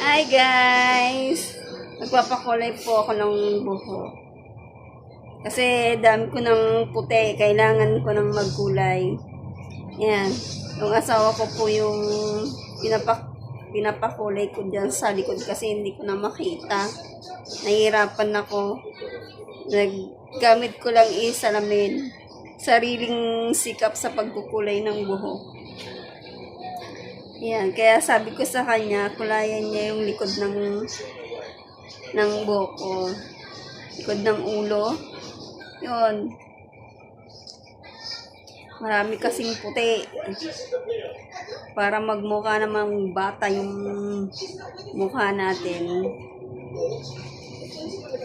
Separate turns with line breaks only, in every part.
Hi guys! Nagpapakulay po ako ng buhok. Kasi dami ko ng puti, kailangan ko ng magkulay. Yan. Yung asawa ko po yung pinapakulay ko dyan sa likod kasi hindi ko na makita. Nahihirapan ako. Naggamit ko lang salamin. Sariling sikap sa pagkukulay ng buhok. Yan, kaya sabi ko sa kanya, kulayan niya yung likod ng buhok ko. Likod ng ulo. Yun. Marami kasing puti. Para magmukha namang bata yung mukha natin.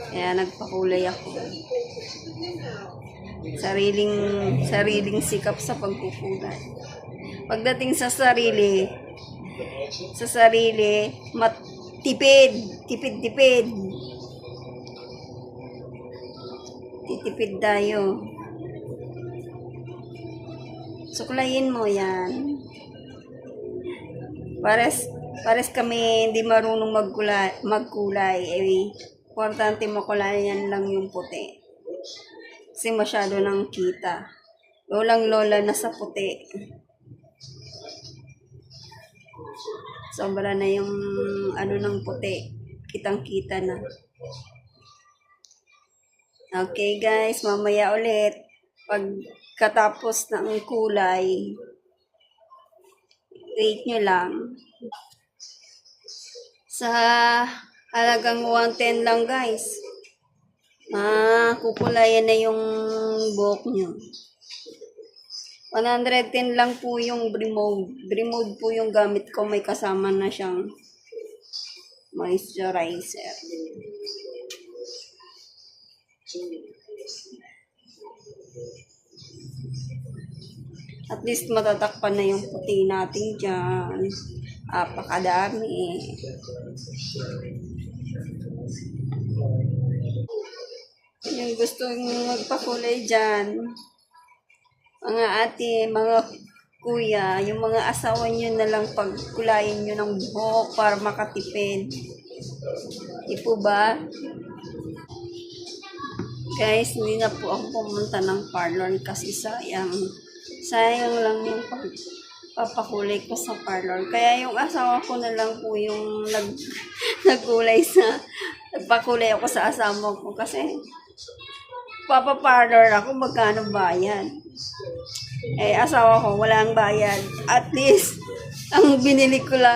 Kaya nagpakulay ako. Sariling sikap sa pagkukulay. Pagdating sa sarili, tipid. Titipid tayo. Suklayin mo yan. Pares kami hindi marunong magkulay. Importante makulayan lang yung puti. Kasi masyado nang kita. Lolang-lola na sa puti. Sobra na yung ng puti. Kitang-kita na. Okay guys, mamaya ulit. Pagkatapos ng kulay, wait nyo lang. Sa halagang 110 lang guys. Kukulayan na yung buhok nyo. 110 lang po yung Bremode. Bremode po yung gamit ko. May kasama na siyang moisturizer. At least matatakpan na yung puti natin dyan. Apakadami. Yung gusto magpakulay dyan, mga ate, mga kuya, yung mga asawa nyo na lang pagkulayin nyo ng buhok para makatipid. Di po ba? Guys, hindi na po ako pumunta ng parlor kasi sayang lang yung pagpapakulay ko sa parlor. Kaya yung asawa ko na lang po yung nagpakulay ako sa asawa ko kasi papaparlor ako, magkano bayad? Asawa ko, walang bayad. At least, ang binili ko lang